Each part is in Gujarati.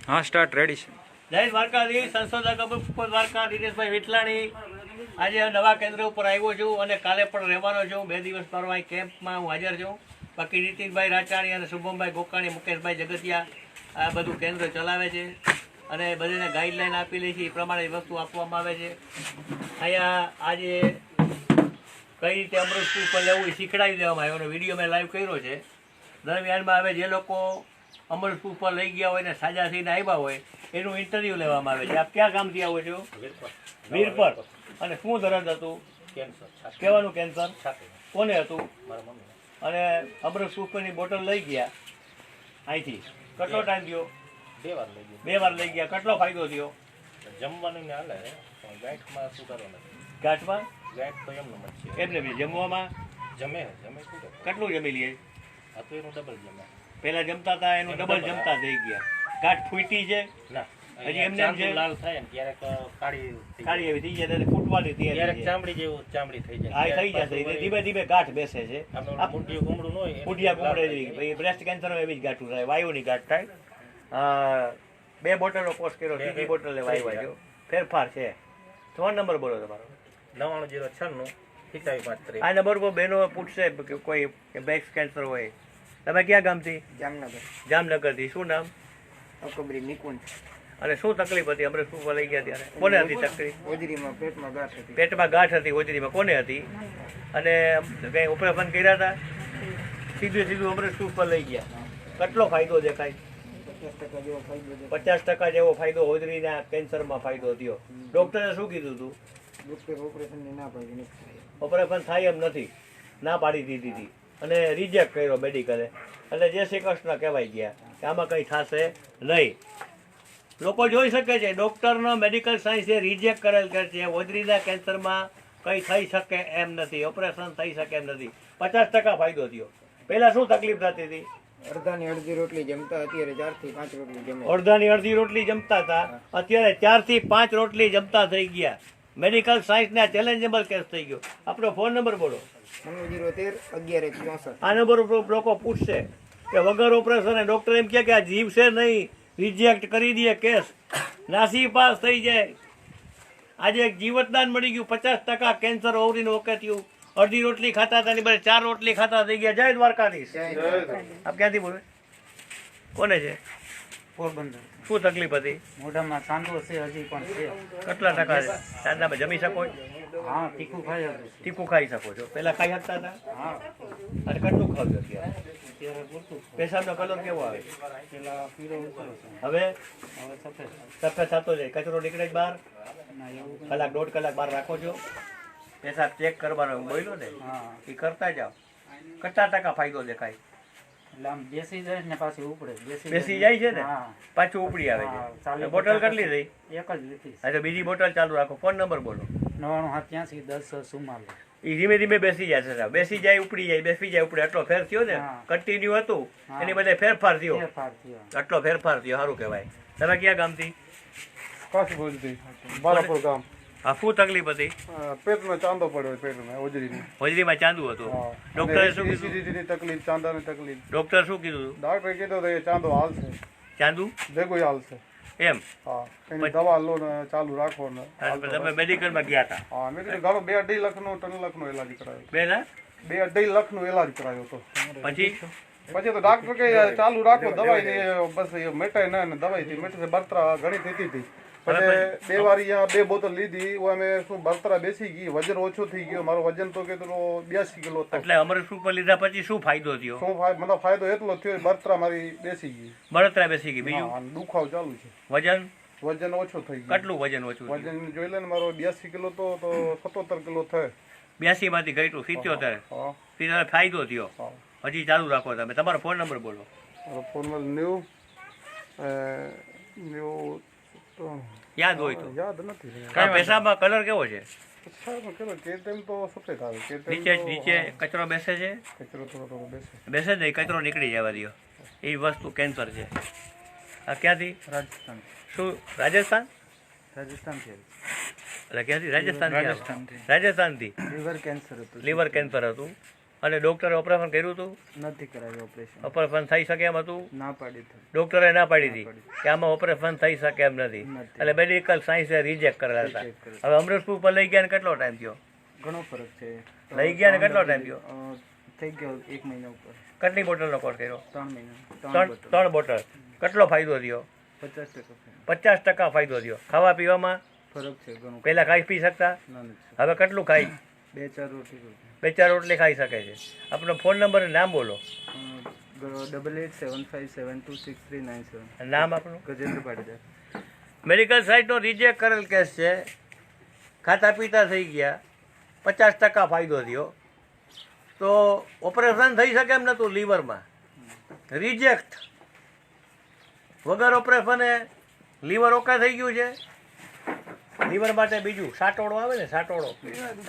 હા સ્ટાર્ટ રેડી છે. જય દ્વારકાધીશ. સંશોધક અબુલ દ્વારકા દિનેશભાઈ વિઠલાણી આજે નવા કેન્દ્ર ઉપર આવ્યો છું અને કાલે પણ રહેવાનો છું. 2 દિવસ મારો અહીં કેમ્પમાં હું હાજર છું. બાકી નીતિનભાઈ રાચાણી અને શુભમભાઈ ગોકાણી, મુકેશભાઈ જગતિયા આ બધું કેન્દ્ર ચલાવે છે અને બધાને ગાઈડલાઈન આપેલી છે એ પ્રમાણે વસ્તુ આપવામાં આવે છે. અહીંયા આજે કઈ રીતે અમૃત પુષ્પ લેવું એ શીખડાવી દેવામાં આવ્યો અને વિડીયો મેં લાઈવ કર્યો છે. દરમિયાનમાં હવે જે લોકો અમૃત પુષ્પ લઈ ગયા હોય ને સાજા થઈને આવ્યા હોય એનું ઇન્ટરવ્યૂ લેવામાં આવે છે. આપ ક્યાં ગામથી આવો છો? વીરપર. અને શું દર્દ હતું? કહેવાનું કેન્સર. કોને હતું? અને અમૃત પુષ્પની બોટલ લઈ ગયા અહીંથી કેટલો ટાઈમ થયો? 2 વાર લઈ ગયા. કેટલો ફાયદો થયો? જમવાનું ને હાલે ગાંઠમાં શું કરવાનું? ગાંઠમાં ગાંઠ તો એમનો જ છે. એમને બી જમવામાં જમે શું કરે? કેટલું જમી લઈએ? આ તો એનું ડબલ જમે. પહેલા જમતા હતા એનું ડબલ જમતા થઈ ગયા. ગાંઠ ફૂટી છે ના હજી એમને એમ છે. લાલ થાય ને ક્યારેક કાળી એવી થઈ જાય ત્યારે ફૂટવાની તૈયારી ક્યારેક છે. ચામડી જેવું ચામડી થઈ જાય. હા થઈ જશે. એટલે ધીમે ધીમે ગાંઠ બેસે છે. આપણે મુંડિયું ગુમડું ન હોય ફૂટિયા કુમળે જેવી બ્રેસ્ટ કેન્સર એવી જ ગાંઠું થાય, વાયુની ગાંઠ થાય. 2 બોટલો કોર્સ કર્યો, ત્રીજી બોટલ લેવા આવ્યા છો. ફેરફાર છે. ફોન નંબર બોલો તમારો. 9996 8535. આ નંબર પર બહેનો પૂછશે કે કોઈ બ્રેસ્ટ કેન્સર હોય. તમે ક્યાં ગામથી? જામનગર. જામનગરથી. શું નામ? અકબરી નિકુંજ. અને શું તકલીફ હતી? અમૃત પુષ્પ લઈ ગયા ત્યારે કોને હતી તકલીફ? હોજરીમાં પેટમાં ગાંઠ હતી. પેટમાં ગાંઠ હતી. હોજરીમાં કોને હતી? અને કંઈ ઓપરેશન કર્યા હતા? સીધું અમૃત પુષ્પ લઈ ગયા. કેટલો ફાયદો દેખાય? 50% જેવો ફાયદો છે. 50% જેવો ફાયદો હોજરીના કેન્સરમાં ફાયદો થયો. ડૉક્ટરે શું કીધું હતું? ડૉક્ટર ઓપરેશનની ના પાડી નથી થાય. ઓપરેશન થાય એમ નથી, ના પાડી દીધી હતી અને રિજેક્ટ કર્યો મેડિકલે. એટલે જય શ્રી કૃષ્ણ કહેવાય ગયા કે આમાં કંઈ થશે નહીં. લોકો જોઈ શકે છે ડૉક્ટરનો મેડિકલ સાયન્સે રિજેક્ટ કરેલ છે. હોજરીના કેન્સરમાં કંઈ થઈ શકે એમ નથી, ઓપરેશન થઈ શકે એમ નથી. 50% ફાયદો થયો. પહેલાં શું તકલીફ થતી હતી? અડધાની અડધી રોટલી જમતા, અત્યારે 4 થી 5 રોટલી જમે. અડધાની અડધી રોટલી જમતા હતા, અત્યારે 4 થી 5 રોટલી જમતા થઈ ગયા. મેડિકલ સાયન્સના ચેલેન્જેબલ કેસ થઈ ગયો. આપણો ફોન નંબર બોલો. 9013 1164. આ નંબર ઉપર લોકો પૂછશે કે વગર ઓપરેશન ડૉક્ટર એમ કહે કે આ જીવશે નહીં, રિજેક્ટ કરી દે કેસ, નાસી પાસ થઈ જાય. આજે એક જીવતદાન મળી ગયું. 50% કેન્સર ઓવરીનું ઓકે થયું. અડધી રોટલી ખાતા હતા ની બદલે 4 રોટલી ખાતા થઈ ગયા. જય દ્વારકાધીશ. આપ ક્યાંથી બોલે? કોને છે? પોરબંદર. શું તકલીફ હતી? મોઢામાં સાંધો છે, હજી પણ છે. કેટલા ટકા છે? સાંધામાં જમી શકો છો? હા, તીખું ખાઈ હતું. તીખું ખાઈ શકો છો. પહેલા ખાઈ શકતા હતા? હા, અને કેટલું ખાવજો અત્યારે? અત્યારે પૂરતું. પેશાબનો કલર કેવો આવે? પેલા પીળો ઉતરો છે, હવે હવે સફેદ. સફેદ થતો જાય. કચરો નીકળે જ બહાર? ના, એવું કંઈ. કલાક 1.5 કલાક બહાર રાખો છો. પેશાબ ચેક કરવાનો બોલ્યો ને હા, એ કરતા જાઓ. કેટલા ટકા ફાયદો દેખાય? એટલે આમ બેસી જાય ને પાછી ઉપડે. બેસી જાય છે ને હા, પાછું ઉપડી આવે હા, છે. ચાલે. બોટલ કેટલી થઈ? એક જ લીધી. હા તો બીજી બોટલ ચાલુ રાખો. ફોન નંબર બોલો. 99 10 44. એ ધીમે ધીમે બેસી જાય છે. બેસી જાય ઉપડી જાય, બેસી જાય ઉપડે. આટલો ફેર થયો ને, હા. કન્ટિન્યુ હતું હા. એની બધે ફેરફાર થયો. ફેરફાર થયો. આટલો ફેરફાર થયો, સારું કહેવાય. તમે ક્યાં ગામથી? કાશીભોજથી બાલાપુર ગામ. આ શું તકલીફ હતી? પેટમાં ચાંદો પડ્યો પેટમાં હોજરીની. હોજરીમાં ચાંદુ હતું. હા. ડૉક્ટરે શું અને કીધું? એસિડિટીની તકલીફ, ચાંદાની તકલીફ. ડૉક્ટર શું કીધું? ડાક્ટરે કીધું તો એ ચાંદો હાલશે, ચાંદુ ભેગું હાલશે. એમ? હા, એની દવા લો ને ચાલુ રાખો ને. તમે મેડિકલમાં ગયા હતા? હા, મેં કીધું ઘણો 2.5 લાખનો 3 લાખનો ઇલાજ કરાયો. બેના 2.5 લાખનો ઇલાજ કરાયો હતો. પછી પછી તો ડાક્ટર કે ચાલુ રાખો દવાઈ ને બસ એ મેટે ના ને દવાઈ મેટે બળતરા ઘણી થતી હતી. પછી 2 વાર અહીંયા 2 બોતલ લીધી. અમે શું બળતરા બેસી ગઈ, વજન ઓછો થઈ ગયો. મારો વજન તો કેટલો 82 કિલો હતો. એટલે અમૃત પુષ્પ લીધા પછી શું ફાયદો થયો? શું મને ફાયદો એટલો થયો, બળતરા મારી બેસી ગઈ. બળતરા બેસી ગઈ. બીજું? હા, દુખાવ ચાલુ છે. વજન વજન ઓછો થઈ ગયું. કેટલું વજન ઓછું થયું? વજન જોઈ લે ને, મારો 82 કિલો તો 77 કિલો થાય. 82 માંથી ઘટ્યું 77. હા, પછી ફાયદો થયો. હા. હજી ચાલુ રાખો. તમે તમારો ફોન નંબર બોલો. મારો ફોનમાં 90 યાદ હોય તો. યાદ નથી. પેશાબમાં કલર કેવો છે? સાહેબ કેલો કે તેમ તો સફેદ આવે કે તેમ નીચે તો નીચે કચરો બેસે છે? કચરો થોડો બેસે. બેસે જ નહીં, કચરો નીકળી જવા દો. એ વસ્તુ કેન્સર છે. આ ક્યાંથી? રાજસ્થાન. શું રાજસ્થાન? રાજસ્થાનથી એટલે ક્યાંથી? રાજસ્થાનથી. રાજસ્થાનથી. રાજસ્થાનથી લીવર કેન્સર હતું. લીવર કેન્સર હતું. અને ડૉક્ટરે ઓપરેશન કર્યું હતું? નથી કરાવ્યું ઓપરેશન. ઓપરેશન થઈ શકે એમ હતું? ના પાડી હતી. ડૉક્ટરે ના પાડી હતી કે આમાં ઓપરેશન થઈ શકે એમ નથી, એટલે મેડિકલ સાયન્સે રિજેક્ટ કરેલા હતા. હવે અમૃતપુર પર લઈ ગયા ને કેટલો ટાઈમ થયો? ઘણો ફરક છે. લઈ ગયા ને કેટલો ટાઈમ થયો? થઈ ગયો 1 મહિના ઉપર. કેટલી બોટલનો કોર્સ કર્યો? 3 મહિના. 3 બોટલ. કેટલો ફાયદો થયો? 50%. 50% ફાયદો થયો. ખાવા પીવામાં ફરક છે ઘણો. પહેલાં ખાઈ પી શકતા, ના નથી. હવે કેટલું ખાઈ? 2-4 રોટી રોટી. 2-4 રોટલી ખાઈ શકે છે. આપણો ફોન નંબર અને નામ બોલો. 8875726397. નામ આપણું? ગજેન્દ્ર પાટીદાર. મેડિકલ સાઇટનો રિજેક્ટ કરેલ કેસ છે. ખાતા પીતા થઈ ગયા, 50% ફાયદો થયો, તો ઓપરેશન થઈ શકે એમ નહોતું લીવરમાં. રિજેક્ટ વગર ઓપરેશને લીવર ઓકે થઈ ગયું છે. લીવર માટે બીજું સાટોડો આવે ને, સાટોડો,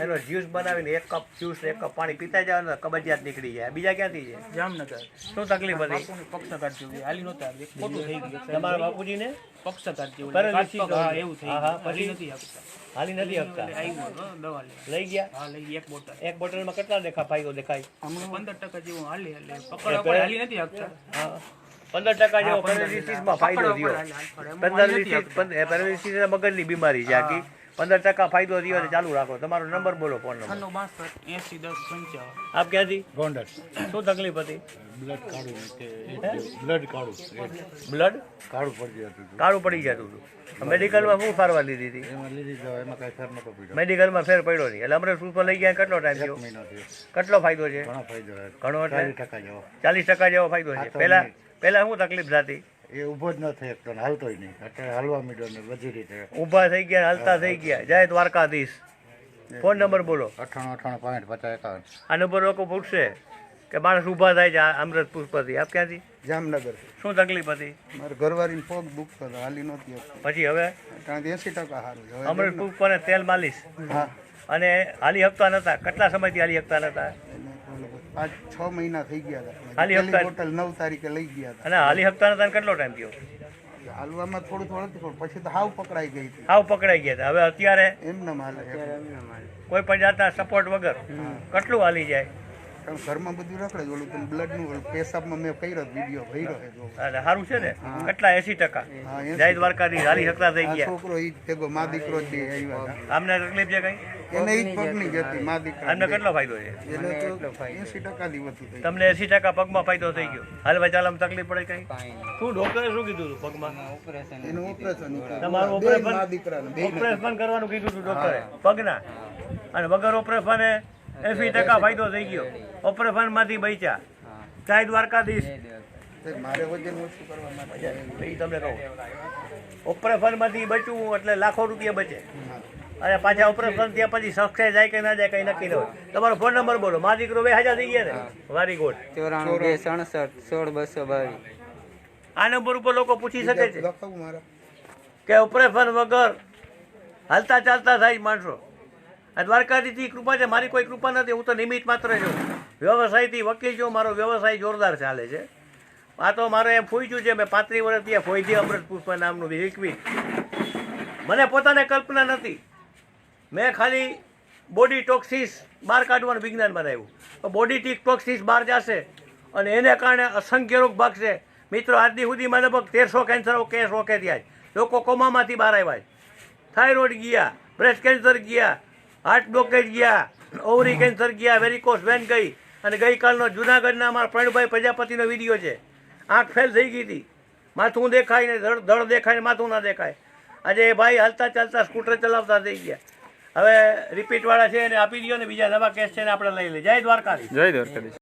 એનો જ્યુસ બનાવીને 1 કપ જ્યુસ 1 કપ પાણી પીતા જાવ ને કબજિયાત નીકળી જાય. બીજા ક્યાંથી છે? જામનગર. શું તકલીફ હતી? પક્ષઘાત જેવું હાલી નહોતા. ખોટું થઈ ગયું. તમારા બાપુજીને પક્ષઘાત જેવું. પેરાલિસિસ હા, એવું થઈ હા, ગયું. હા, હાલી પછી? નથી આપતા. હાલી નથી શકતા. આવ્યું હતો, દવા લે. લઈ ગયા? હા, લઈ 1 બોટલ. એક બોટલમાં કેટલા ફાયદો દેખાય? હમણાં 15% જેવું હાલી પકડવા પડે. હાલી નથી આપતા. હા, 15% જેવો પેરાલિસિસમાં ફાયદો થયો. પેરાલિસિસ મગજની બીમારી છે આખી. 15% ફાયદો થયો તો ચાલુ રાખો. તમારો નંબર બોલો, ફોન નંબર. 96 80 10 55. આપ ક્યાંથી? ગોંડલ. શું તકલીફ હતી? બ્લડ કાળું બ્લડ કાળું બ્લડ કાળું પડી જતું હતું. કાળું પડી જતું હતું. મેડિકલમાં શું સારવાર લીધી હતી? એમાં લીધી દવા એમાં કાંઈ ફેર નતો પડ્યો. મેડિકલમાં ફેર પડ્યો નહીં. એટલે અમૃતપુર પર લઈ ગયા કેટલો ટાઈમ થયો? મહિનો થયો. કેટલો ફાયદો છે? ઘણો ફાયદો થયો. ઘણો એટલે 40% જેવો. 40% જેવો ફાયદો છે. પહેલા શું તકલીફ થતી? એ ઊભો જ ન થઈ શકતો ને હાલતોય નહીં. અત્યારે હાલવા માંડ્યો ને બધી રીતે. ઊભા થઈ ગયા, હાલતા થઈ ગયા. જય દ્વારકાધીશ. ફોન નંબર બોલો. 98 98 50 51. આ નંબર લોકો પૂછશે કે માણસ ઊભા થાય છે અમૃતપુર પરથી. આપ ક્યાંથી? જામનગર. શું તકલીફ હતી? મારે ઘરવાળીને પગ દુખતો હતો, હાલી નહોતી આપતો. પછી હવે કારણ કે 80% સારું છે. હવે અમૃતપુર પર તેલ માલિશ હા, અને હાલી હકતા નતા. કેટલા સમયથી હાલી હકતા નતા? 5-6 મહિના થઈ ગયા હતા. હાલી પહેલી હપ્તા- બોટલ 9 તારીખે લઈ ગયા હતા. અને હાલી હકતા નતા ને કેટલો ટાઈમ થયો? હાલવામાં થોડું થોડું પણ પછી તો હાવ પકડાઈ ગઈ હતી. હાવ પકડાઈ ગયા હતા. હવે અત્યારે એમને માલે કોઈ પણ જાતના સપોર્ટ વગર કેટલું હાલી જાય? કારણ ઘરમાં બધું રખડે જ. ઓલું બ્લડનું પેશાબમાં મેં કર્યો વિડીયો ભર્યો છે જો. અને સારું છે ને? કેટલા? 80%. હા, 80%. જય દ્વારકાથી હાલી હકતા થઈ આ ગયા. છોકરો ઈ ભેગો મા દીકરો જ બે આવ્યા હતા. આમને તકલીફ છે કઈ? એને ઈ જ પગની જ હતી મા દીકરા. આમને કેટલો ફાયદો છે? એને તો 80% થી વધુ થઈ. તમને 80% પગમાં ફાયદો થઈ ગયો. હાલ ભાઈ ચાલવામાં તકલીફ પડે કઈ? શું ડોક્ટરે શું કીધું હતું પગમાં? એનું ઓપરેશન તમારું બે ઓપરેશન મા દીકરાને બે ઓપરેશન કરવાનું કીધું હતું ડોક્ટરે પગના. અને વગર ઓપરેશને 80% ફાયદો થઈ ગયો. ઓપરેશનમાંથી બચ્યા. જય દ્વારકાધીશ. મારે વજન ઓછું કરવા માટે એ તમને કહું, ઓપરેશનમાંથી બચવું એટલે લાખો રૂપિયા બચે. અને પાછા ઓપરેશન ત્યાં પછી સક્સેસ જાય કે ના જાય કઈ નક્કી ન હોય. તમારો ફોન નંબર બોલો. મા દીકરો 2000 થઈ ગયા ને? Very good. 94 267 16 આ નંબર ઉપર લોકો પૂછી શકે છે લખાવું મારા. કે ઓપરેશન વગર હાલતા ચાલતા થાય માણસો. આ દ્વારકાધીશની કૃપા છે, મારી કોઈ કૃપા નથી. હું તો નિમિત્ત માત્ર છું. વ્યવસાયથી વકીલ છું. મારો વ્યવસાય જોરદાર ચાલે છે. આ તો મારે એમ ફૂઈચ્યું છે. મેં 35 વર્ષ ત્યાં ફોઈધી અમૃત પુષ્પ નામનું વિકવી. મને પોતાને કલ્પના નથી. મેં ખાલી બોડી ટોક્સિસ બહાર કાઢવાનું વિજ્ઞાન બનાવ્યું. તો બોડી ટોક્સિસ બહાર જશે અને એને કારણે અસંખ્ય રોગ ભાગશે. મિત્રો, આજની સુધીમાં લગભગ 1300 કેન્સર કેસ રોકે થયા. લોકો કોમામાંથી બહાર આવ્યા. થાઇરોઇડ ગયા, બ્રેસ્ટ કેન્સર ગયા, હાર્ટ બ્લોકેજ ગયા, ઓવરી કેન્સર ગયા, વેરિકોસ વેન ગઈ. અને ગઈકાલનો જુનાગઢના અમારા પ્રણભાઈ પ્રજાપતિનો વિડીયો છે. આંખ ફેલ થઈ ગઈ હતી. માથું દેખાય ને ધડ દેખાય ને માથું ના દેખાય. આજે એ ભાઈ હાલતા ચાલતા સ્કૂટર ચલાવતા થઈ ગયા. હવે રિપીટવાળા છે એને આપી દો ને બીજા નવા કેસ છે ને આપણે લઈ લઈએ. જય દ્વારકાધીશ. જય દ્વારકાધીશ.